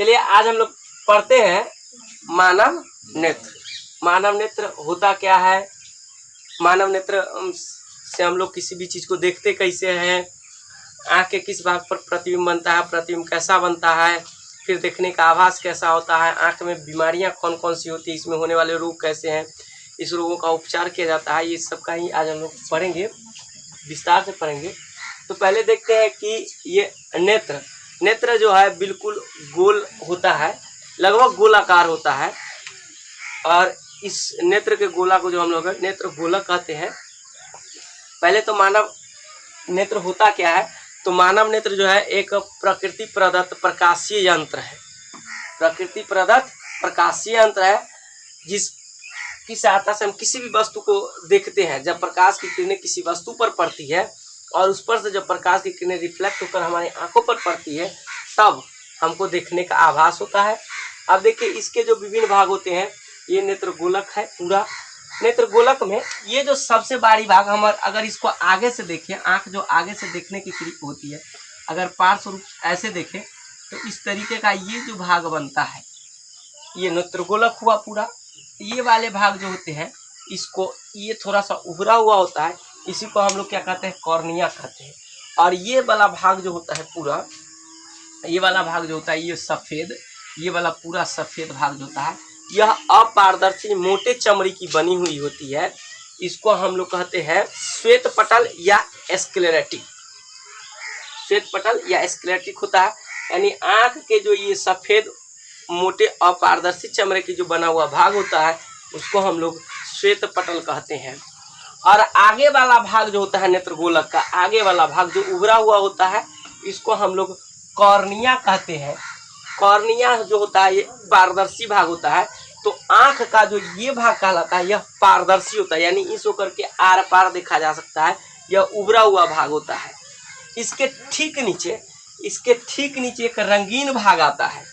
चलिए आज हम लोग पढ़ते हैं मानव नेत्र। मानव नेत्र होता क्या है, मानव नेत्र से हम लोग किसी भी चीज़ को देखते कैसे हैं, आँख के किस भाग पर प्रतिबिंब बनता है, प्रतिबिंब कैसा बनता है, फिर देखने का आभास कैसा होता है, आँख में बीमारियां कौन कौन सी होती है, इसमें होने वाले रोग कैसे हैं, इस रोगों का उपचार किया जाता है, ये सब का ही आज हम लोग पढ़ेंगे, विस्तार से पढ़ेंगे। तो पहले देखते हैं कि ये नेत्र, नेत्र जो है बिल्कुल गोल होता है, लगभग गोलाकार होता है, और इस नेत्र के गोला को जो हम लोग नेत्र गोलक कहते हैं। पहले तो मानव नेत्र होता क्या है, तो मानव नेत्र जो है एक प्रकृति प्रदत्त प्रकाशीय यंत्र है। प्रकृति प्रदत्त प्रकाशीय यंत्र है जिसकी सहायता से हम किसी भी वस्तु को देखते हैं। जब प्रकाश की किरणें किसी वस्तु पर पड़ती है और उस पर से जब प्रकाश की किरणें रिफ्लेक्ट होकर हमारी आंखों पर पड़ती है, तब हमको देखने का आभास होता है। अब देखिए इसके जो विभिन्न भाग होते हैं, ये नेत्र गोलक है पूरा। नेत्र गोलक में ये जो सबसे बाहरी भाग, हम अगर इसको आगे से देखें, आंख जो आगे से देखने की क्रिया होती है, अगर पार्श्व रूप ऐसे देखें तो इस तरीके का ये जो भाग बनता है, ये नेत्र गोलक हुआ पूरा। ये वाले भाग जो होते हैं, इसको ये थोड़ा सा उभरा हुआ होता है, इसी को हम लोग क्या कहते हैं, कॉर्निया कहते हैं। और ये वाला भाग जो होता है पूरा, ये वाला भाग जो होता है ये सफ़ेद, ये वाला पूरा सफ़ेद भाग जो होता है, यह अपारदर्शी मोटे चमड़ी की बनी हुई होती है। इसको हम लोग कहते हैं श्वेत पटल या स्क्लेरेटिक। श्वेत पटल या स्क्लेरेटिक होता है, यानी आँख के जो ये सफ़ेद मोटे अपारदर्शी चमड़े की जो बना हुआ भाग होता है, उसको हम लोग श्वेत पटल कहते हैं। और आगे वाला भाग जो होता है नेत्र गोलक का, आगे वाला भाग जो उभरा हुआ होता है, इसको हम लोग कॉर्निया कहते हैं। कॉर्निया जो होता है ये पारदर्शी भाग होता है। तो आँख का जो ये भाग कहलाता है, यह पारदर्शी होता है, यानी इस होकर के आर पार देखा जा सकता है, यह उभरा हुआ भाग होता है। इसके ठीक नीचे एक रंगीन भाग आता है।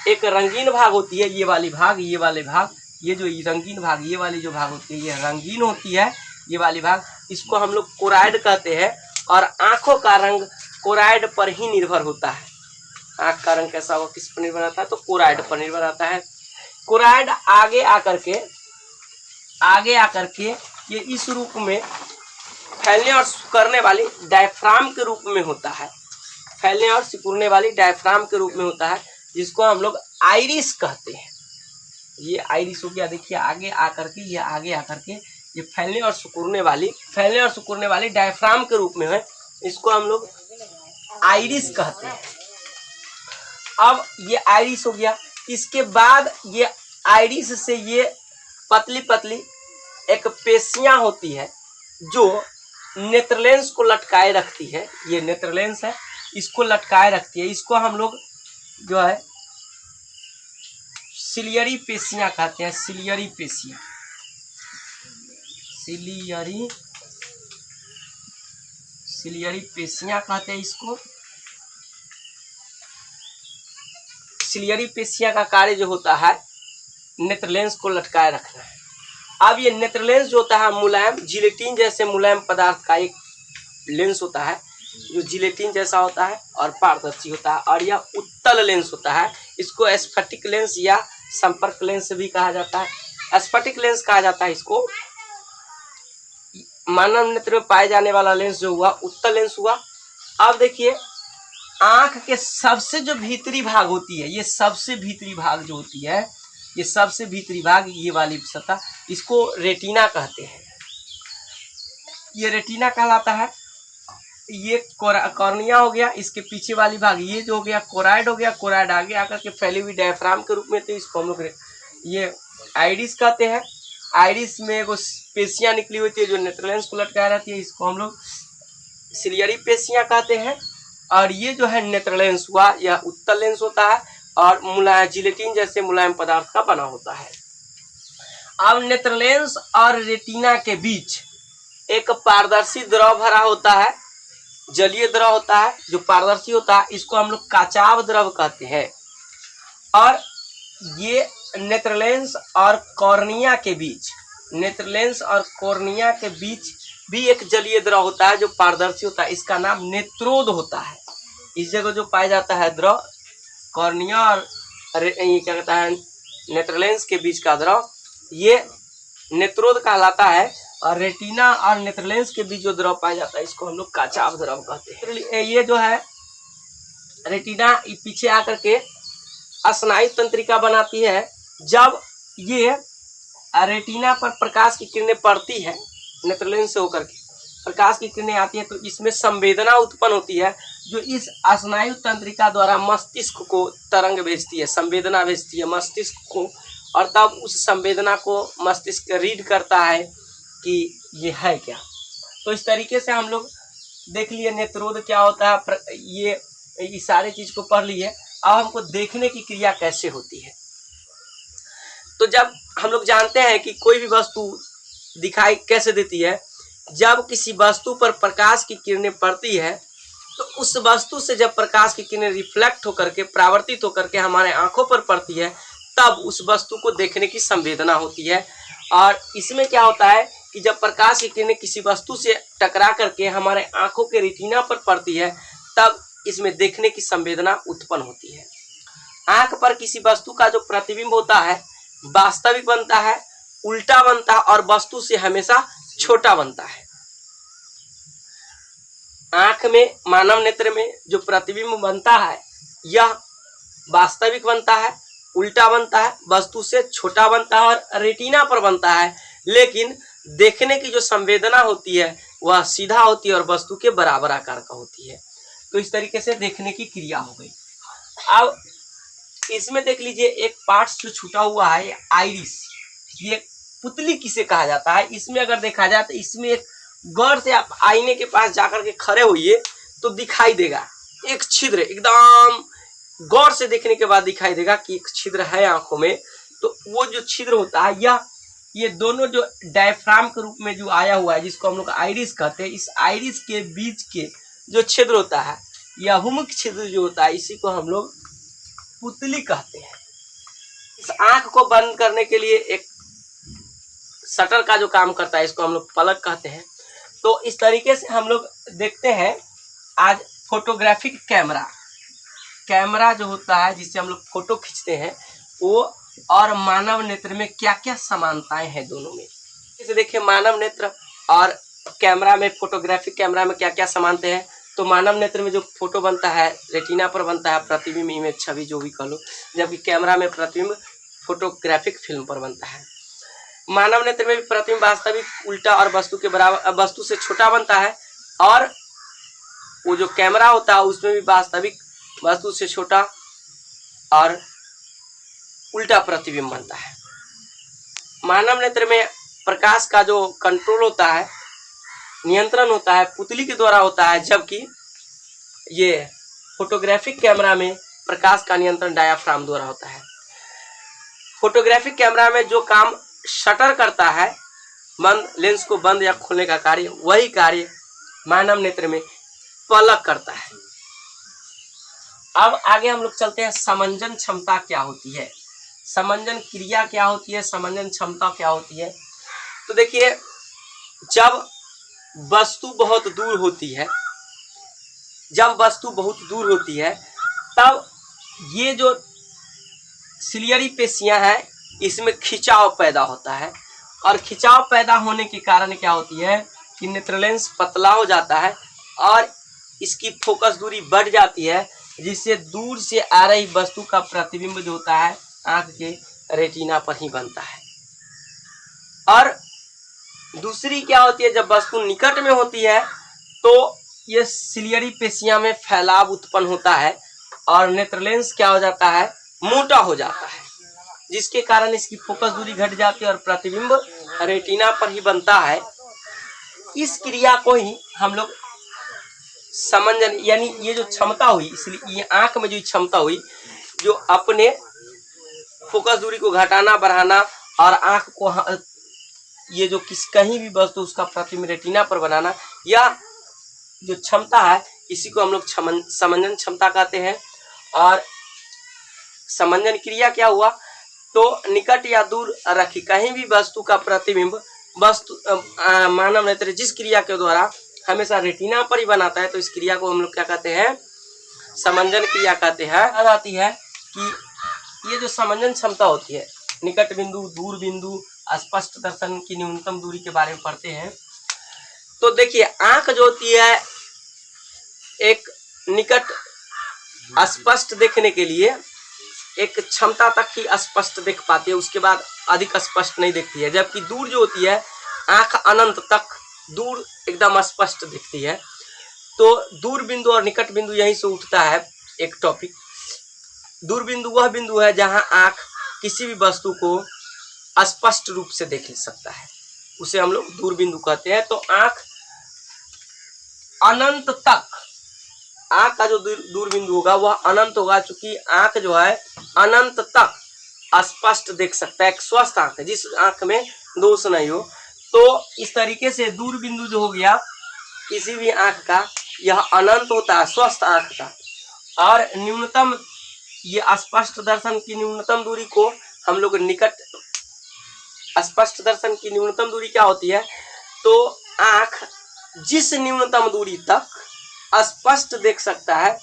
एक रंगीन भाग होती है ये वाली भाग, ये वाले भाग, ये जो रंगीन भाग, ये वाली जो भाग होती है ये रंगीन होती है, ये वाली भाग, इसको हम लोग कोराइड कहते हैं। और आँखों का रंग कोराइड पर ही निर्भर होता है। आँख का रंग कैसा होगा, किस पर निर्भर आता है, तो कोराइड पर निर्भर आता है। कोराइड आगे आकर के ये इस रूप में फैलने और सिकुड़ने वाली डायफ्राम के रूप में होता है। फैलने और सिकुड़ने वाली डायफ्राम के रूप में होता है, जिसको हम लोग आइरिस कहते हैं। ये आइरिस हो गया, देखिए आगे आकर के, ये आगे आकर के ये फैलने और सिकुड़ने वाली डायफ्राम के रूप में है, इसको हम लोग आइरिस कहते हैं। अब ये आइरिस हो गया, इसके बाद ये आइरिस से ये पतली पतली एक पेशियां होती है जो नेत्रलेंस को लटकाए रखती है। ये नेत्रलेंस है, इसको लटकाए रखती है। इसको हम लोग जो है सिलियरी पेशियां कहते हैं। सिलियरी पेशियां कहते हैं इसको। सिलियरी पेशियां का कार्य जो होता है नेत्रलेंस को लटकाए रखना है। अब ये नेत्रलेंस जो होता है मुलायम जिलेटिन जैसे मुलायम पदार्थ का एक लेंस होता है, जो जिलेटिन जैसा होता है और पारदर्शी होता है, और यह उत्तल लेंस होता है। इसको स्फटिक लेंस या संपर्क लेंस भी कहा जाता है। स्फटिक लेंस कहा जाता है इसको। मानव नेत्र में पाए जाने वाला लेंस जो हुआ उत्तल लेंस हुआ। अब देखिए आँख के सबसे जो भीतरी भाग होती है, ये सबसे भीतरी भाग जो होती है, ये सबसे भीतरी भाग, ये वाली सतह, इसको रेटिना कहते हैं। ये रेटिना कहलाता है। ये कॉर्निया हो गया, इसके पीछे वाली भाग ये जो हो गया कोराइड हो गया। कोराइड आगे आकर के फैली हुई डायफ्राम के रूप में, तो इसको हम लोग ये आइरिस कहते हैं। आइरिस में एगो पेशियां निकली होती है जो नेत्रलेंस को लटकाए रहती है, इसको हम लोग सिलियरी पेशियां कहते हैं। और ये जो है नेत्रलेंस हुआ, यह उत्तल लेंस होता है और मुलायम जिलेटिन जैसे मुलायम पदार्थ का बना होता है। अब नेत्रलेंस और रेटिना के बीच एक पारदर्शी द्रव भरा होता है, जलीय द्रव होता है जो पारदर्शी होता है, इसको हम लोग काचाव द्रव कहते हैं। और ये नेत्रलेंस और कॉर्निया के बीच, नेत्रलेंस और कॉर्निया के बीच भी एक जलीय द्रव होता है जो पारदर्शी होता है, इसका नाम नेत्रोद होता है। इस जगह जो पाया जाता है द्रव कॉर्निया और ये क्या कहता है नेत्रलेंस के बीच का द्रव, ये नेत्रोद कहलाता है। और रेटिना और नेत्रलेंस के बीच जो द्रव पाया जाता है इसको हम लोग काचाभ द्रव कहते हैं। ये जो है रेटिना पीछे आकर के स्नायु तंत्रिका बनाती है। जब ये रेटिना पर प्रकाश की किरणें पड़ती है, नेत्रलेंस से होकर के प्रकाश की किरणें आती है, तो इसमें संवेदना उत्पन्न होती है, जो इस स्नायु तंत्रिका द्वारा मस्तिष्क को तरंग भेजती है, संवेदना भेजती है मस्तिष्क को। और तब उस संवेदना को मस्तिष्क रीड करता है कि ये है क्या। तो इस तरीके से हम लोग देख लिए नेत्रोद क्या होता है, ये सारे चीज को पढ़ लिए। अब हमको देखने की क्रिया कैसे होती है। तो जब हम लोग जानते हैं कि कोई भी वस्तु दिखाई कैसे देती है, जब किसी वस्तु पर प्रकाश की किरणें पड़ती है तो उस वस्तु से जब प्रकाश की किरणें रिफ्लेक्ट होकर के परावर्तित होकर के हमारे आंखों पर पड़ती है, तब उस वस्तु को देखने की संवेदना होती है। और इसमें क्या होता है कि जब प्रकाश की किरणें किसी वस्तु से टकरा करके हमारे आंखों के रेटिना पर पड़ती है, तब इसमें देखने की संवेदना उत्पन्न होती है। आंख पर किसी वस्तु का जो प्रतिबिंब होता है वास्तविक बनता है, उल्टा बनता है और वस्तु से हमेशा छोटा बनता है। आंख में, मानव नेत्र में जो प्रतिबिंब बनता है यह वास्तविक बनता है, उल्टा बनता है, वस्तु से छोटा बनता है और रेटिना पर बनता है। लेकिन देखने की जो संवेदना होती है वह सीधा होती है और वस्तु के बराबर आकार का होती है। तो इस तरीके से देखने की क्रिया हो गई। अब इसमें देख लीजिए एक पार्ट जो छूटा हुआ है, आइरिस, ये पुतली किसे कहा जाता है। इसमें अगर देखा जाए तो इसमें एक गौर से आप आईने के पास जाकर के खड़े होइए तो दिखाई देगा एक छिद्र, एकदम गौर से देखने के बाद दिखाई देगा कि एक छिद्र है आंखों में। तो वो जो छिद्र होता है या ये दोनों जो डायफ्राम के रूप में जो आया हुआ है, जिसको हम लोग आइरिस कहते हैं, इस आइरिस के बीच के जो छिद्र होता है या हुमुक छिद्र जो होता है, इसी को हम लोग पुतली कहते हैं। इस आंख को बंद करने के लिए एक शटर का जो काम करता है, इसको हम लोग पलक कहते हैं। तो इस तरीके से हम लोग देखते हैं आज फोटोग्राफिक कैमरा जो होता है जिससे हम लोग फोटो खींचते हैं, वो और मानव नेत्र में क्या क्या समानताएं हैं दोनों में। जैसे देखिए मानव नेत्र और कैमरा में, फोटोग्राफिक कैमरा में क्या क्या समानते हैं। तो मानव नेत्र में जो फोटो बनता है रेटिना पर बनता है, प्रतिबिंब, इमेज, छवि जो भी कह लो, जबकि कैमरा में प्रतिबिंब फोटोग्राफिक फिल्म पर बनता है। मानव नेत्र में भी प्रतिबिंब वास्तविक, उल्टा और वस्तु के बराबर, वस्तु से छोटा बनता है। और वो जो कैमरा होता है उसमें भी वास्तविक, वस्तु से छोटा और उल्टा प्रतिबिंब बनता है। मानव नेत्र में प्रकाश का जो कंट्रोल होता है, नियंत्रण होता है, पुतली के द्वारा होता है, जबकि ये फोटोग्राफिक कैमरा में प्रकाश का नियंत्रण डायाफ्राम द्वारा होता है। फोटोग्राफिक कैमरा में जो काम शटर करता है, बंद लेंस को बंद या खोलने का कार्य, वही कार्य मानव नेत्र में पलक करता है। अब आगे हम लोग चलते हैं, समंजन क्षमता क्या होती है, समंजन क्रिया क्या होती है, समंजन क्षमता क्या होती है। तो देखिए जब वस्तु बहुत दूर होती है, तब ये जो सिलियरी पेशियां हैं इसमें खिंचाव पैदा होता है। और खिंचाव पैदा होने के कारण क्या होती है कि नेत्रलेंस पतला हो जाता है और इसकी फोकस दूरी बढ़ जाती है, जिससे दूर से आ रही वस्तु का प्रतिबिंब जो होता है आंख के रेटिना पर ही बनता है। और दूसरी क्या होती है, जब वस्तु निकट में होती है तो ये सिलियरी पेशियां में फैलाव उत्पन्न होता है और नेत्रलेंस क्या हो जाता है, मोटा हो जाता है, जिसके कारण इसकी फोकस दूरी घट जाती है और प्रतिबिंब रेटिना पर ही बनता है। इस क्रिया को ही हम लोग समंजन, यानी ये जो क्षमता हुई, इसलिए ये आंख में जो क्षमता हुई जो अपने फोकस दूरी को घटाना बढ़ाना और आंख को ये जो कहीं भी वस्तु उसका प्रतिबिंब रेटिना पर बनाना, यह जो क्षमता है इसी को हम लोग समंजन क्षमता कहते हैं। और समंजन क्रिया क्या हुआ, तो निकट या दूर रखी कहीं भी वस्तु का प्रतिबिंब मानव नेत्र जिस क्रिया के द्वारा हमेशा रेटिना पर ही बनाता है, तो इस क्रिया को हम लोग क्या कहते हैं, समंजन क्रिया कहते हैं। बात आती है कि ये जो समंजन क्षमता होती है, निकट बिंदु, दूर बिंदु, स्पष्ट दर्शन की न्यूनतम दूरी के बारे में पढ़ते हैं। तो देखिए आंख जो होती है एक निकट स्पष्ट देखने के लिए एक क्षमता तक ही स्पष्ट देख पाती है, उसके बाद अधिक स्पष्ट नहीं देखती है। जबकि दूर जो होती है आंख अनंत तक दूर एकदम स्पष्ट दिखती है। तो दूर बिंदु और निकट बिंदु यहीं से उठता है एक टॉपिक। दूर बिंदु वह बिंदु है जहां आंख किसी भी वस्तु को स्पष्ट रूप से देख सकता है, उसे हम लोग दूर बिंदु कहते हैं। तो आंख अनंत तक, आंख का जो दूर बिंदु होगा वह अनंत होगा, चूंकि आंख जो है अनंत तक स्पष्ट देख सकता है। एक स्वस्थ आंख है, जिस आंख में दोष नहीं हो। तो इस तरीके से दूर बिंदु जो हो गया किसी भी आंख का, यह अनंत होता है स्वस्थ आंख का। और न्यूनतम, ये स्पष्ट दर्शन की न्यूनतम दूरी को हम लोग निकट, स्पष्ट दर्शन की न्यूनतम दूरी क्या होती है? तो आंख जिस न्यूनतम दूरी तक स्पष्ट देख सकता है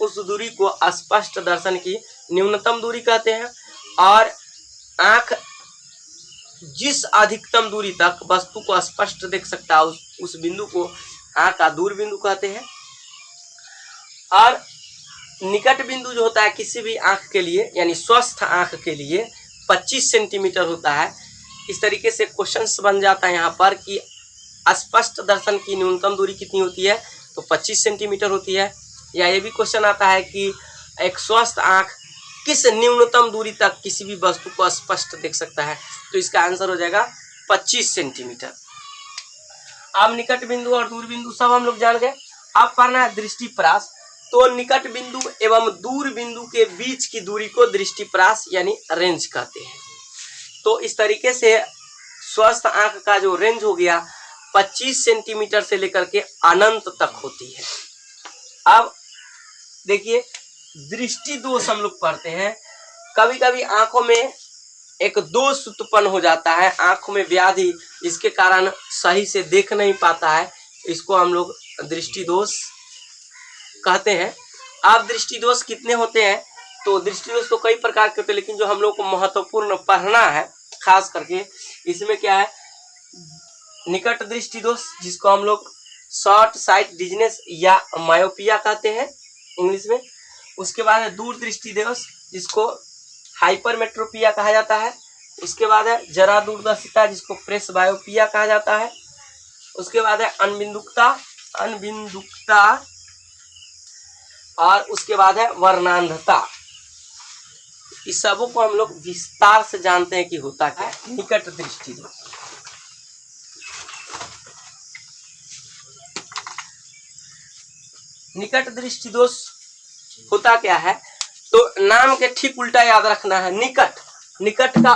उस दूरी को स्पष्ट दर्शन की न्यूनतम दूरी कहते हैं। और आंख जिस अधिकतम दूरी तक वस्तु को स्पष्ट देख सकता है उस बिंदु को आंख का दूर बिंदु कहते हैं। और निकट बिंदु जो होता है किसी भी आंख के लिए, यानी स्वस्थ आंख के लिए 25 सेंटीमीटर होता है। इस तरीके से क्वेश्चंस बन जाता है यहाँ पर कि स्पष्ट दर्शन की न्यूनतम दूरी कितनी होती है? तो 25 सेंटीमीटर होती है। या ये भी क्वेश्चन आता है कि एक स्वस्थ आंख किस न्यूनतम दूरी तक किसी भी वस्तु को स्पष्ट देख सकता है? तो इसका आंसर हो जाएगा 25 सेंटीमीटर। अब निकट बिंदु और दूर बिंदु सब हम लोग जान गए। अब पढ़ना है दृष्टिप्रास। तो निकट बिंदु एवं दूर बिंदु के बीच की दूरी को दृष्टिप्रास यानी रेंज कहते हैं। तो इस तरीके से स्वस्थ आंख का जो रेंज हो गया 25 सेंटीमीटर से लेकर के अनंत तक होती है। अब देखिए दृष्टि दोष हम लोग पढ़ते हैं। कभी कभी आंखों में एक दोष उत्पन्न हो जाता है, आंखों में व्याधि, इसके कारण सही से देख नहीं पाता है, इसको हम लोग दृष्टि दोष कहते हैं। अब दृष्टि दोष कितने होते हैं? तो दृष्टि दोष तो कई प्रकार के होते हैं, लेकिन जो हम लोग को महत्वपूर्ण पढ़ना है खास करके इसमें क्या है, निकट दृष्टि दोष जिसको हम लोग शॉर्ट साइट डिजीनेस या मायोपिया कहते हैं इंग्लिश में। उसके बाद है दूर दृष्टि दोष जिसको हाइपरमेट्रोपिया कहा जाता है। उसके बाद है जरा दूरदर्शिता जिसको प्रेस बायोपिया कहा जाता है। उसके बाद है अनबिंदुकता और उसके बाद है वर्णांधता। इस सबों को हम लोग विस्तार से जानते हैं कि होता क्या है निकट दृष्टि दोष। निकट दृष्टि दोष होता क्या है? तो नाम के ठीक उल्टा याद रखना है। निकट, निकट का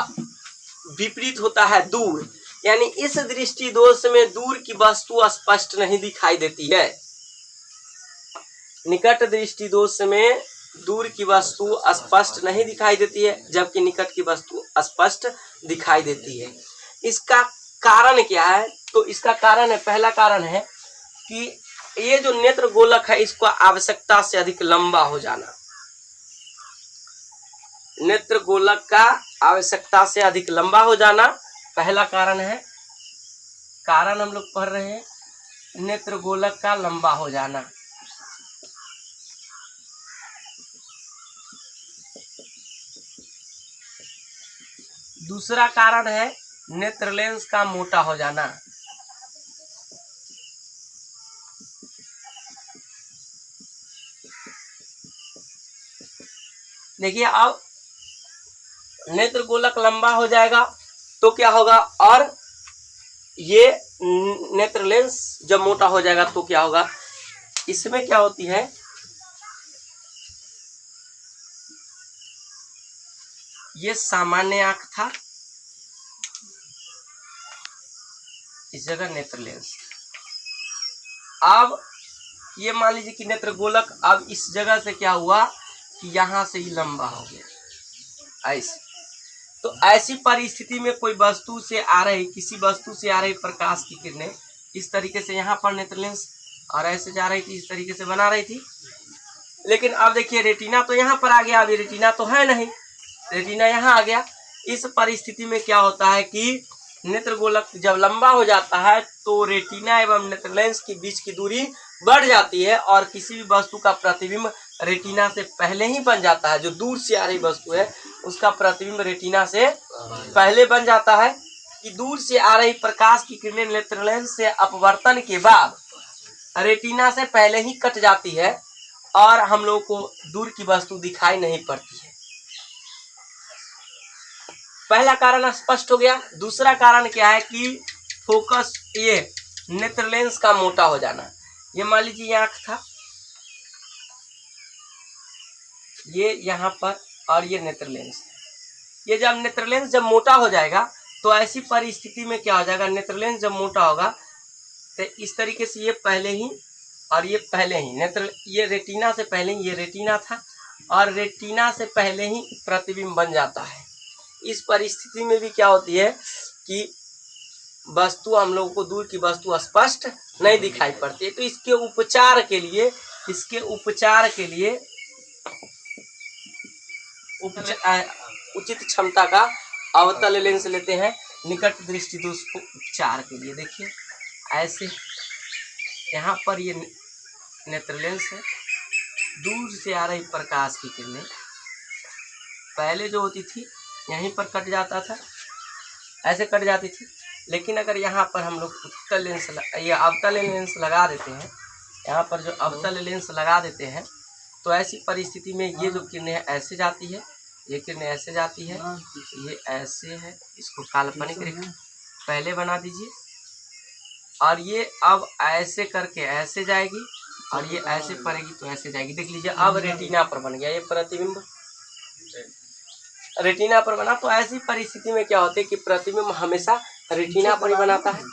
विपरीत होता है दूर, यानी इस दृष्टि दोष में दूर की वस्तु स्पष्ट नहीं दिखाई देती है। निकट दृष्टि दोष में दूर की वस्तु स्पष्ट नहीं दिखाई देती है, जबकि निकट की वस्तु स्पष्ट दिखाई देती है। इसका कारण क्या है? तो इसका कारण है, पहला कारण है कि ये जो नेत्र गोलक है इसको आवश्यकता से अधिक लंबा हो जाना। नेत्र गोलक का आवश्यकता से अधिक लंबा हो जाना पहला कारण है। कारण हम लोग पढ़ रहे हैं नेत्र गोलक का लंबा हो जाना। दूसरा कारण है नेत्र लेंस का मोटा हो जाना। देखिए अब नेत्र गोलक लंबा हो जाएगा तो क्या होगा, और ये नेत्र लेंस जब मोटा हो जाएगा तो क्या होगा, इसमें क्या होती है, ये सामान्य आंख था, इस जगह नेत्र लेंस। अब ये मान लीजिए कि नेत्र गोलक अब इस जगह से क्या हुआ कि यहां से ही लंबा हो गया ऐसे। तो ऐसी परिस्थिति में कोई वस्तु से आ रही, किसी वस्तु से आ रही प्रकाश की किरणें इस तरीके से यहाँ पर नेत्र लेंस और ऐसे जा रही थी, इस तरीके से बना रही थी। लेकिन अब देखिए रेटिना तो यहाँ पर आ गया, अभी रेटिना तो है नहीं, रेटिना यहाँ आ गया। इस परिस्थिति में क्या होता है कि नेत्र गोलक जब लंबा हो जाता है तो रेटिना एवं नेत्र लेंस के बीच की दूरी बढ़ जाती है और किसी भी वस्तु का प्रतिबिंब रेटिना से पहले ही बन जाता है। जो दूर से आ रही वस्तु है उसका प्रतिबिंब रेटिना से पहले बन जाता है कि दूर से आ रही प्रकाश की किरणें नेत्र लेंस से अपवर्तन के बाद रेटिना से पहले ही कट जाती है और हम लोग को दूर की वस्तु दिखाई नहीं पड़ती है। पहला कारण स्पष्ट हो गया। दूसरा कारण क्या है कि फोकस, ये नेत्र लेंस का मोटा हो जाना। ये मान लीजिए आंख था, ये यहाँ पर, और ये नेत्र लेंस है। ये जब नेत्र लेंस जब मोटा हो जाएगा तो ऐसी परिस्थिति में क्या हो जाएगा, नेत्र लेंस जब मोटा होगा तो इस तरीके से ये पहले ही और ये पहले ही नेत्र, ये रेटिना से पहले ही, ये रेटिना था और रेटिना से पहले ही प्रतिबिंब बन जाता है। इस परिस्थिति में भी क्या होती है कि वस्तु, हम लोगों को दूर की वस्तु स्पष्ट नहीं दिखाई पड़ती है। तो इसके उपचार के लिए उचित क्षमता का अवतल लेंस लेते हैं निकट दृष्टि दोष को उपचार के लिए। देखिए ऐसे यहाँ पर ये नेत्र लेंस है, दूर से आ रही प्रकाश की किरणें पहले जो होती थी यहीं पर कट जाता था, ऐसे कट जाती थी। लेकिन अगर यहाँ पर हम लोग उत्तल लेंस या अवतल लेंस लगा देते हैं, यहाँ पर जो अवतल लेंस लगा देते हैं तो ऐसी परिस्थिति में ये जो किरणें ऐसे जाती है, ये किरणें ऐसे जाती है, ये ऐसे है, इसको काल्पनिक रेखा पहले बना दीजिए और ये अब ऐसे करके ऐसे जाएगी और ये ऐसे पड़ेगी तो ऐसे जाएगी। देख लीजिए अब रेटिना पर बन गया ये प्रतिबिंब, रेटिना पर बना। तो ऐसी परिस्थिति में क्या होता है कि प्रतिबिंब हमेशा रेटिना पर ही बनाता है।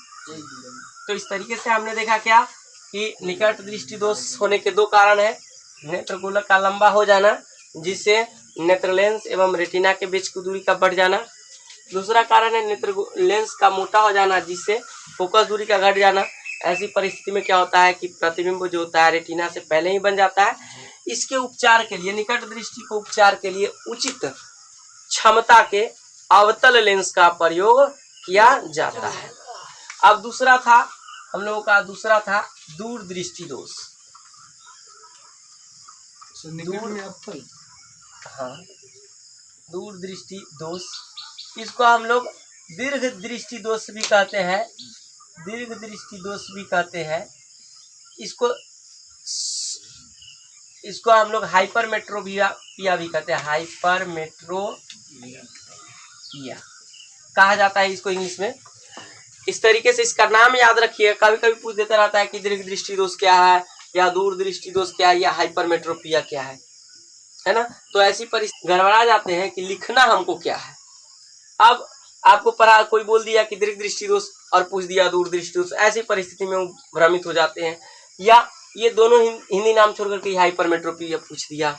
तो इस तरीके से हमने देखा क्या कि निकट दृष्टि दोष होने के दो कारण है, नेत्र गोलक का लंबा हो जाना जिससे नेत्र लेंस एवं रेटिना के बीच की दूरी का बढ़ जाना। दूसरा कारण है नेत्र लेंस का मोटा हो जाना जिससे फोकस दूरी का घट जाना। ऐसी परिस्थिति में क्या होता है कि प्रतिबिंब जो होता है रेटिना से पहले ही बन जाता है। इसके उपचार के लिए, निकट दृष्टि को उपचार के लिए उचित क्षमता के अवतल लेंस का प्रयोग किया जाता है। अब दूसरा था हम लोगों का, दूसरा था दूर दृष्टि दोष। हाँ, दूर दृष्टि दोष, इसको हम लोग दीर्घ दृष्टि दोष भी कहते हैं, दीर्घ दृष्टि दोष भी कहते हैं। इसको हम लोग हाइपरमेट्रोपिया भी कहते हैं, हाइपरमेट्रोपिया कहा जाता है इसको इंग्लिश में। इस तरीके से इसका नाम याद रखिए, कभी कभी पूछ देता रहता है कि दीर्घ दृष्टि दोष क्या है या दूर दृष्टि दोष क्या है या हाइपरमेट्रोपिया क्या है ना। तो ऐसी परिस्थिति गड़बड़ा जाते हैं कि लिखना हमको क्या है। अब आपको पढ़ा, कोई बोल दिया कि दीर्घ दृष्टि दोष और पूछ दिया दूर दृष्टि दोष, ऐसी परिस्थिति में वो भ्रमित हो जाते हैं। या ये दोनों हिंदी नाम छोड़ करके हाइपरमेट्रोपिया पूछ दिया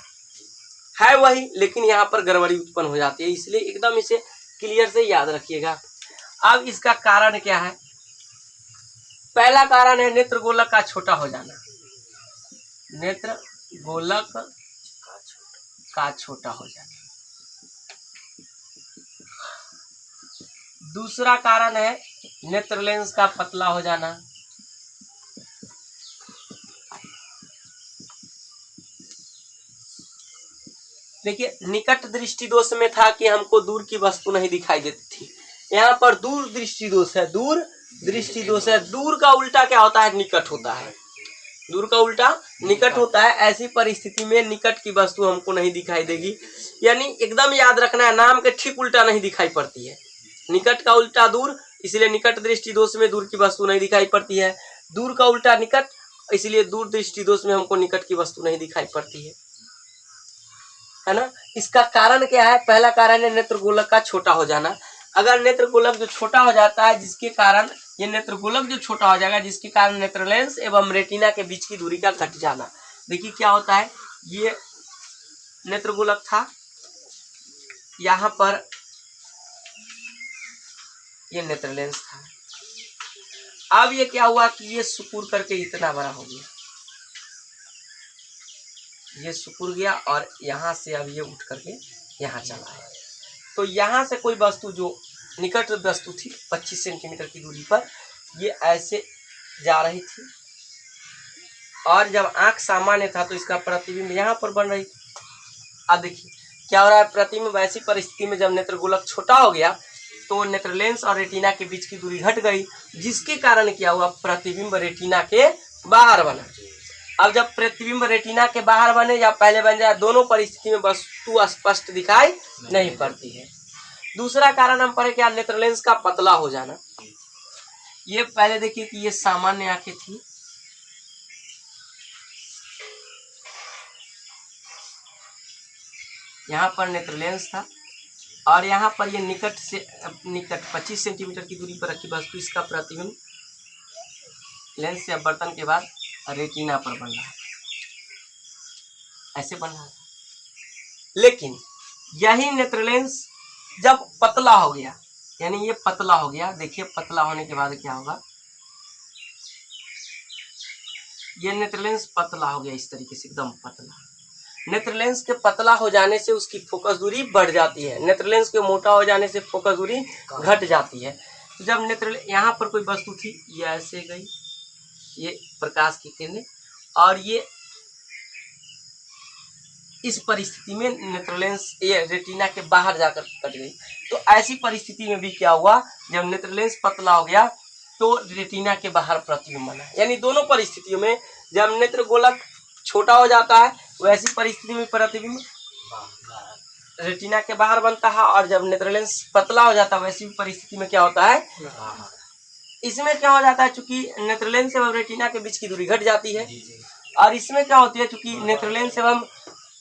है वही, लेकिन यहाँ पर गड़बड़ी उत्पन्न हो जाती है, इसलिए एकदम इसे क्लियर से याद रखिएगा। अब इसका कारण क्या है? पहला कारण है नेत्र गोलक का छोटा हो जाना, नेत्र गोलक का छोटा हो जाना। दूसरा कारण है नेत्र लेंस का पतला हो जाना। देखिए निकट दृष्टि दोष में था कि हमको दूर की वस्तु नहीं दिखाई देती थी, यहाँ पर दूर दृष्टि दोष है, दूर दृष्टि दोष है। दूर का उल्टा क्या होता है? निकट होता है, दूर का उल्टा निकट होता है। ऐसी परिस्थिति में निकट की वस्तु हमको नहीं दिखाई देगी, यानी एकदम याद रखना है, नाम के ठीक उल्टा नहीं दिखाई पड़ती है। निकट का उल्टा दूर, इसलिए निकट दृष्टि दोष में दूर की वस्तु नहीं दिखाई पड़ती है। दूर का उल्टा निकट, इसलिए दूर दृष्टि दोष में हमको निकट की वस्तु नहीं दिखाई पड़ती है ना। इसका कारण क्या है? पहला कारण है नेत्र गोलक का छोटा हो जाना। अगर नेत्र गोलक जो छोटा हो जाता है, जिसके कारण ये नेत्र गोलक जो छोटा हो जाएगा, जिसके कारण नेत्र लेंस एवं रेटिना के बीच की दूरी का घट जाना। देखिए क्या होता है, ये नेत्र गोलक था, यहाँ पर ये नेत्र लेंस था। अब ये क्या हुआ कि ये सुकुड़ करके इतना बड़ा हो गया, ये सिकुड़ गया और यहाँ से अब ये उठ करके यहाँ चला है। तो यहाँ से कोई वस्तु जो निकट वस्तु थी 25 सेंटीमीटर की दूरी पर, ये ऐसे जा रही थी और जब आंख सामान्य था तो इसका प्रतिबिंब यहाँ पर बन रही थी। अब देखिए क्या हो रहा है, प्रतिबिंब ऐसी परिस्थिति में जब नेत्रगोलक छोटा हो गया तो नेत्र लेंस और रेटिना के बीच की दूरी घट गई, जिसके कारण क्या हुआ, प्रतिबिंब रेटिना के बाहर बना। अब जब प्रतिबिंब रेटिना के बाहर बने या पहले बन जाए, दोनों परिस्थिति में वस्तु स्पष्ट दिखाई नहीं पड़ती है। दूसरा कारण हम पढ़े क्या, नेत्र लेंस का पतला हो जाना। ये पहले देखिए कि ये सामान्य आंखें थी, यहाँ पर नेत्र लेंस था और यहाँ पर ये निकट 25 सेंटीमीटर की दूरी पर रखी वस्तु, इसका प्रतिबिंब लेंस या बर्तन के बाद रेटिना पर बन रहा है, ऐसे बन रहा है। लेकिन यही नेत्र लेंस जब पतला हो गया, यानी ये पतला हो गया, देखिए पतला होने के बाद क्या होगा, ये नेत्र लेंस पतला हो गया इस तरीके से, एकदम पतला। नेत्र लेंस के पतला हो जाने से उसकी फोकस दूरी बढ़ जाती है, नेत्र लेंस के मोटा हो जाने से फोकस दूरी घट जाती है। तो जब नेत्र यहाँ पर कोई वस्तु थी, ये ऐसे गई, ये प्रकाश की किरणें, और ये इस परिस्थिति में नेत्र लेंस ये रेटिना के बाहर जाकर कट गई। तो ऐसी परिस्थिति में भी क्या हुआ, जब नेत्र लेंस पतला हो गया तो रेटिना के बाहर प्रतिबिंब बना। यानी दोनों परिस्थितियों में जब नेत्र गोलक छोटा हो जाता है वैसी परिस्थिति में प्रतिबिंब रेटिना के बाहर बनता है, और जब नेत्र लेंस पतला हो जाता है वैसी परिस्थिति में क्या होता है, इसमें क्या हो जाता है, चूंकि नेत्र लेंस एवं रेटिना के बीच की दूरी घट जाती है, और इसमें क्या होती है, चूंकि नेत्र लेंस एवं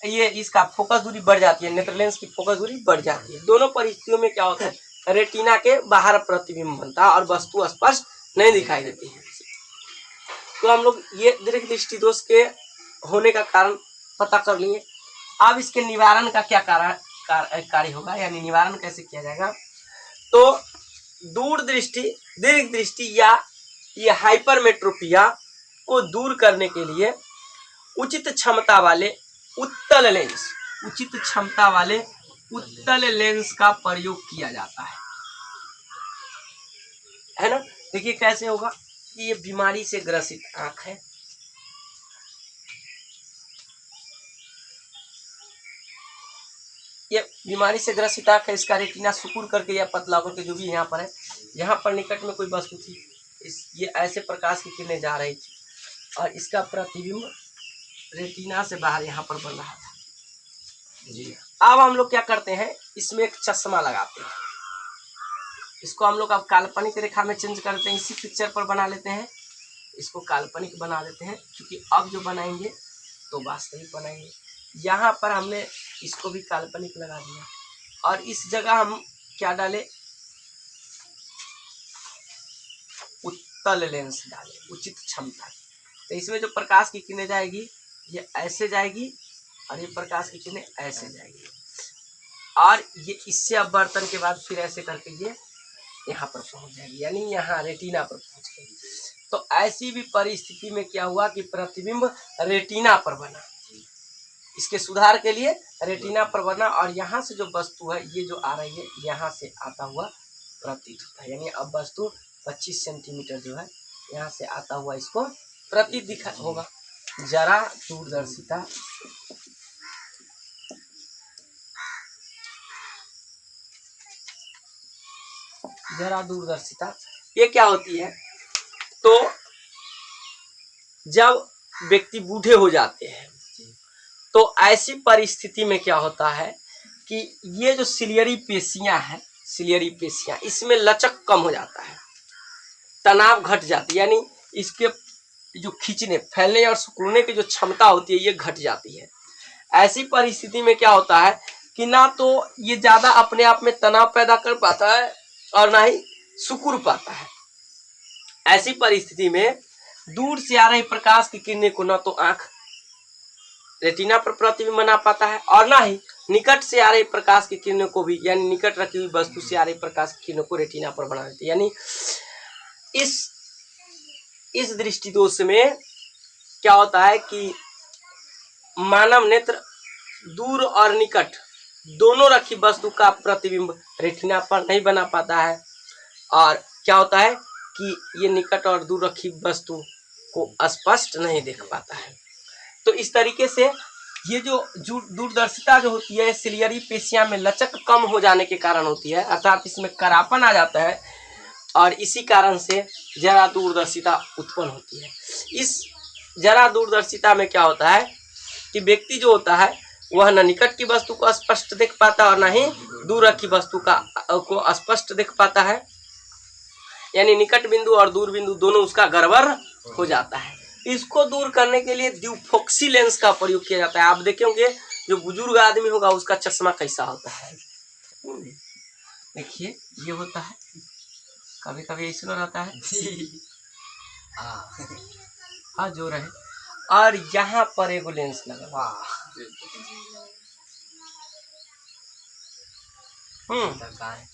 ये इसका फोकस दूरी बढ़ जाती है, नेत्र लेंस की फोकस दूरी बढ़ जाती है। दोनों परिस्थितियों में क्या होता है, रेटिना के बाहर प्रतिबिंब बनता है और वस्तु स्पष्ट नहीं दिखाई देती है। तो हम लोग ये दीर्घ दृष्टि दोष के होने का कारण पता कर लिए। अब इसके निवारण का क्या कार्य होगा, यानी निवारण कैसे किया जाएगा। तो दूरदृष्टि, दीर्घ दृष्टि या ये हाइपरमेट्रोपिया को दूर करने के लिए उचित क्षमता वाले उत्तल लेंस, उचित क्षमता वाले उत्तल लेंस का प्रयोग किया जाता है ना। देखिए कैसे होगा, ये बीमारी से ग्रसित आंख है, ये बीमारी से ग्रसित आंख है, इसका रेटिना सुकुड़ करके या पतला करके जो भी यहाँ पर है, यहाँ पर निकट में कोई वस्तु थी, ये ऐसे प्रकाश की किरणें जा रही थी और इसका प्रतिबिंब रेटिना से बाहर यहाँ पर बन रहा था जी। अब हम लोग क्या करते हैं, इसमें एक चश्मा लगाते हैं, इसको हम लोग अब काल्पनिक रेखा में चेंज करते हैं, इसी पिक्चर पर बना लेते हैं, इसको काल्पनिक बना देते हैं, क्योंकि अब जो बनाएंगे तो वास्तविक बनाएंगे। यहाँ पर हमने इसको भी काल्पनिक लगा दिया और इस जगह हम क्या डाले, उत्तल लेंस डाले, उचित क्षमता। तो इसमें जो प्रकाश की किरणें जाएगी ये ऐसे जाएगी और ये प्रकाश की किरणें ऐसे जाएगी, और ये इससे अब बर्तन के बाद फिर ऐसे करके ये यहाँ पर पहुंच जाएगी, यानी यहाँ रेटिना पर पहुंच गई। तो ऐसी भी परिस्थिति में क्या हुआ कि प्रतिबिंब रेटिना पर बना, इसके सुधार के लिए रेटिना पर बना, और यहाँ से जो वस्तु है ये जो आ रही है यहाँ से आता हुआ प्रतीत होता है, यानी अब वस्तु 25 सेंटीमीटर जो है यहाँ से आता हुआ इसको प्रतीत दिखा होगा। जरा दूरदर्शिता, जरा दूरदर्शिता ये क्या होती है, तो जब व्यक्ति बूढ़े हो जाते हैं तो ऐसी परिस्थिति में क्या होता है कि ये जो सिलियरी पेशियां हैं, सिलियरी पेशियां, इसमें लचक कम हो जाता है, तनाव घट जाती है, यानी इसके जो खींचने, फैलने और सिकुड़ने की जो क्षमता होती है ये घट जाती है। ऐसी परिस्थिति में क्या होता है कि ना तो ये ज्यादा अपने आप में तनाव पैदा कर पाता है और ना ही सिकुड़ पाता है। ऐसी परिस्थिति में दूर से आ रही प्रकाश की किरणें को ना तो आंख रेटिना पर प्रतिबिंब बना पाता है और ना ही निकट से आ रही प्रकाश की किरणों को भी, यानी निकट रखी हुई वस्तु से आ रही प्रकाश की किरणों को रेटिना पर बना देती है। यानी इस दृष्टि दोष में क्या होता है कि मानव नेत्र दूर और निकट दोनों रखी वस्तु का प्रतिबिंब रेटिना पर नहीं बना पाता है, और क्या होता है कि ये निकट और दूर रखी वस्तु को स्पष्ट नहीं देख पाता है। तो इस तरीके से ये जो दूरदर्शिता जो होती है सिलियरी पेशियां में लचक कम हो जाने के कारण होती है, अर्थात इसमें करापन आ जाता है, और इसी कारण से जरा दूरदर्शिता उत्पन्न होती है। इस जरा दूरदर्शिता में क्या होता है कि व्यक्ति जो होता है वह न निकट की वस्तु को स्पष्ट देख पाता और न ही दूर की वस्तु को स्पष्ट देख पाता है, यानी निकट बिंदु और दूर बिंदु दोनों उसका गड़बड़ हो जाता है। इसको दूर करने के लिए द्विफोक्सी लेंस का प्रयोग किया जाता है। आप देखेंगे जो बुजुर्ग आदमी होगा उसका चश्मा कैसा होता है, देखिए ये होता है, कभी कभी ऐसा रहता है हाँ जो रहे, और यहाँ पर एगो लेंस लगा।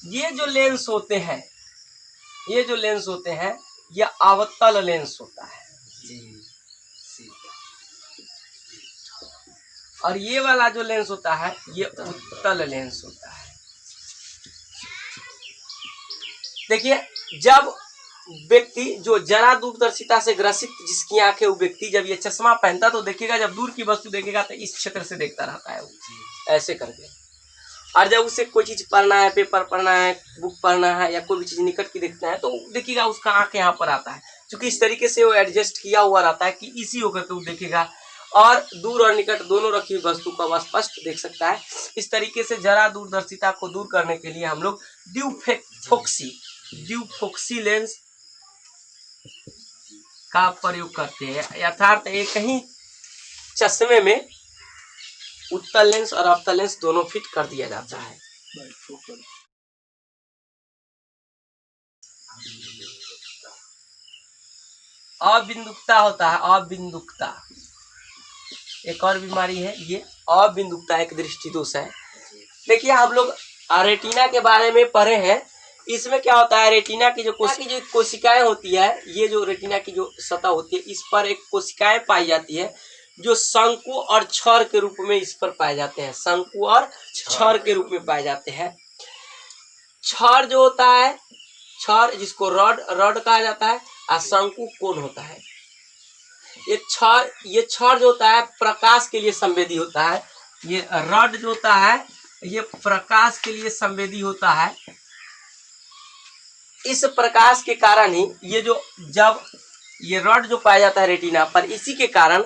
ये जो लेंस होते हैं, ये जो लेंस होते हैं ये अवतल लेंस होता है, और ये वाला जो लेंस होता है ये उत्तल लेंस होता है। देखिए जब व्यक्ति जो जरा दूरदर्शिता से ग्रसित जिसकी आंखें वो व्यक्ति जब ये चश्मा पहनता तो देखिएगा जब दूर की वस्तु देखेगा तो इस क्षेत्र से देखता रहता है वो ऐसे करके, और जब उसे कोई चीज पढ़ना है, पेपर पढ़ना है, बुक पढ़ना है या कोई भी चीज निकट की देखना है तो देखिएगा उसका आंख यहाँ पर आता है, क्योंकि इस तरीके से वो एडजस्ट किया हुआ रहता है कि इसी होकर के वो देखेगा और दूर और निकट दोनों रखी हुई वस्तु को वह स्पष्ट देख सकता है। इस तरीके से जरा दूरदर्शिता को दूर करने के लिए हम लोग द्विफोक्सी लेंस का प्रयोग करते हैं, यथार्थ एक ही चश्मे में उत्तल लेंस और अवतल लेंस दोनों फिट कर दिया जाता है। अबिंदुकता होता है, अबिंदुकता एक और बीमारी है, ये अबिंदुकता एक दृष्टि दोष है। देखिए हम लोग रेटिना के बारे में पढ़े हैं, इसमें क्या होता है रेटिना की जो कोशिकाएं होती है, ये जो रेटिना की जो सतह होती है इस पर एक कोशिकाएं पाई जाती है जो शंकु और छड़ के रूप में इस पर पाए जाते हैं, शंकु और छड़ के रूप में पाए जाते हैं। छड़ जो होता है, छड़ जिसको रड कहा जाता है, और शंकु कोण होता है। ये छड़ जो होता है प्रकाश के लिए संवेदी होता है, ये रड जो होता है ये प्रकाश के लिए संवेदी होता है। इस प्रकाश के कारण ही ये जो जब ये रड जो पाया जाता है रेटिना पर, इसी के कारण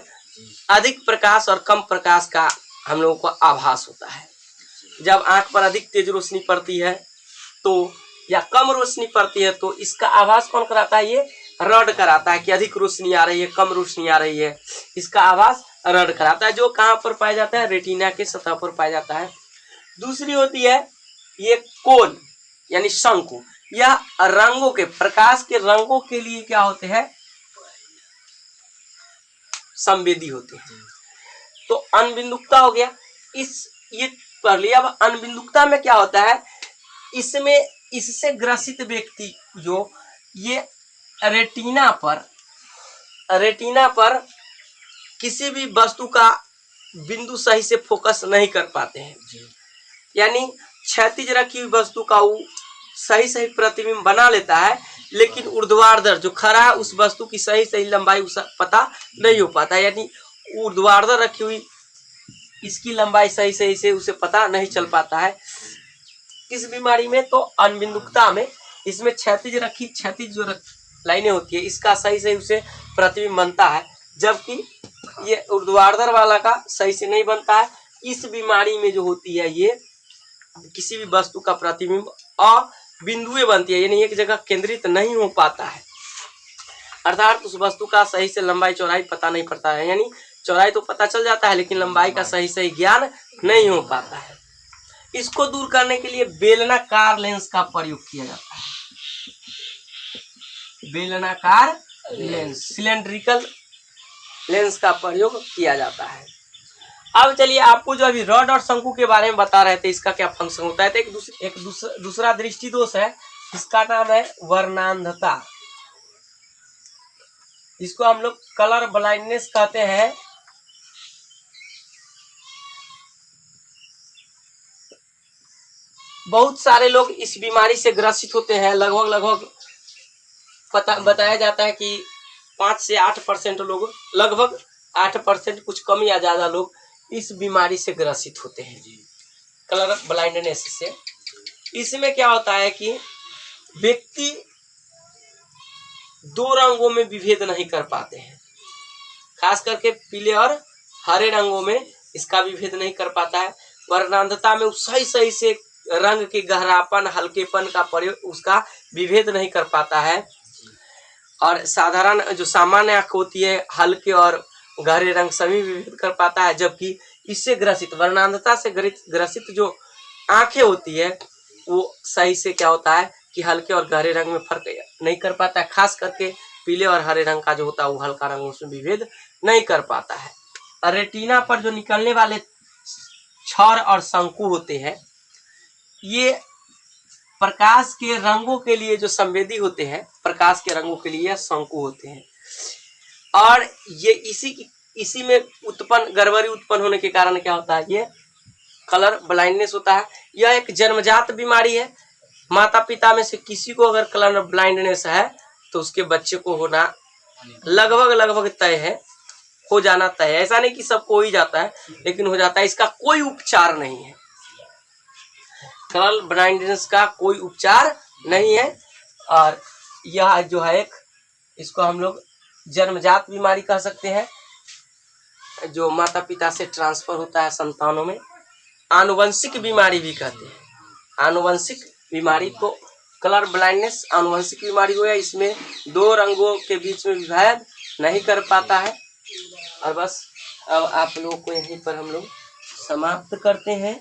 अधिक प्रकाश और कम प्रकाश का हम लोगों को आभास होता है। जब आंख पर अधिक तेज रोशनी पड़ती है तो या कम रोशनी पड़ती है तो इसका आभास कौन कराता है, ये रड कराता है कि अधिक रोशनी आ रही है, कम रोशनी आ रही है, इसका आभास रड कराता है, जो कहाँ पर पाया जाता है रेटिना के सतह पर पाया जाता है। दूसरी होती है ये कोन यानी शंकु, या रंगों के प्रकाश के रंगों के लिए क्या होते हैं संवेदी होते हैं। तो अनबिंदुकता हो गया, ये पढ़ लिया। अब अनबिंदुकता में क्या होता है, इसमें इससे ग्रसित व्यक्ति जो ये रेटिना पर किसी भी वस्तु का बिंदु सही से फोकस नहीं कर पाते हैं, यानी क्षैतिज रखी हुई वस्तु का वो सही प्रतिबिंब बना लेता है, लेकिन ऊर्ध्वाधर जो खड़ा है उस वस्तु की सही लंबाई उसे पता नहीं हो पाता, यानी ऊर्ध्वाधर रखी हुई इसकी लंबाई सही से उसे पता नहीं चल पाता है। किस बीमारी में, तो अनबिंदुकता में। इसमें क्षैतिज जो लाइनें होती है इसका सही से उसे प्रतिबिंब बनता है, जबकि ये ऊर्ध्वाधर वाला का सही से नहीं बनता है। इस बीमारी में जो होती है ये किसी भी वस्तु का प्रतिबिंब अबिंदुएं बनती है, यानी एक जगह केंद्रित नहीं हो पाता है, अर्थात उस वस्तु का सही से लंबाई चौड़ाई पता नहीं पड़ता है, यानी चौड़ाई तो पता चल जाता है लेकिन लंबाई का सही ज्ञान नहीं हो पाता है। इसको दूर करने के लिए बेलनाकार लेंस का प्रयोग किया जाता है, बेलनाकार लेंस सिलेंड्रिकल लेंस का प्रयोग किया जाता है। अब चलिए आपको जो अभी रड और शंकु के बारे में बता रहे थे इसका क्या फंक्शन होता है, तो एक दूसरा दृष्टि दोष है, इसका नाम है वर्णांधता। इसको हम लोग कलर ब्लाइंडनेस कहते हैं। बहुत सारे लोग इस बीमारी से ग्रसित होते हैं। लगभग बताया जाता है कि 5 से 8% लोग, लगभग 8%, कुछ कम या ज़्यादा लोग इस बीमारी से ग्रसित होते हैं कलर ब्लाइंडनेस से। इसमें क्या होता है कि व्यक्ति दो रंगों में विभेद नहीं कर पाते हैं, खास करके पीले और हरे रंगों में इसका विभेद नहीं कर पाता है। वर्णांधता में सही सही से रंग के गहरापन, हल्केपन का प्रयोग, उसका विभेद नहीं कर पाता है। और साधारण जो सामान्य आंख होती है, हल्के और गहरे रंग सभी विभेद कर पाता है। जबकि इससे ग्रसित, वर्णांधता से ग्रसित जो आंखें होती है, वो सही से क्या होता है कि हल्के और गहरे रंग में फर्क नहीं कर पाता है। खास करके पीले और हरे रंग का जो होता है वो हल्का रंग, उसमें विभेद नहीं कर पाता है। रेटिना पर जो निकलने वाले क्षौर और शंकु होते हैं, ये प्रकाश के रंगों के लिए जो संवेदी होते हैं, प्रकाश के रंगों के लिए शंकु होते हैं। और ये इसी में गड़बड़ी उत्पन्न होने के कारण क्या होता है, ये कलर ब्लाइंडनेस होता है। यह एक जन्मजात बीमारी है। माता पिता में से किसी को अगर कलर ब्लाइंडनेस है तो उसके बच्चे को होना लगभग तय है, हो जाना तय है। ऐसा नहीं कि सबको हो ही जाता है, लेकिन हो जाता है। इसका कोई उपचार नहीं है, कलर ब्लाइंडनेस का कोई उपचार नहीं है। और यह जो है एक, इसको हम लोग जन्मजात बीमारी कह सकते हैं, जो माता पिता से ट्रांसफर होता है संतानों में। आनुवंशिक बीमारी भी कहते हैं। आनुवंशिक बीमारी को कलर ब्लाइंडनेस आनुवंशिक बीमारी हो, या इसमें दो रंगों के बीच में विभेद नहीं कर पाता है। और बस अब आप लोगों को यहीं पर हम लोग समाप्त करते हैं।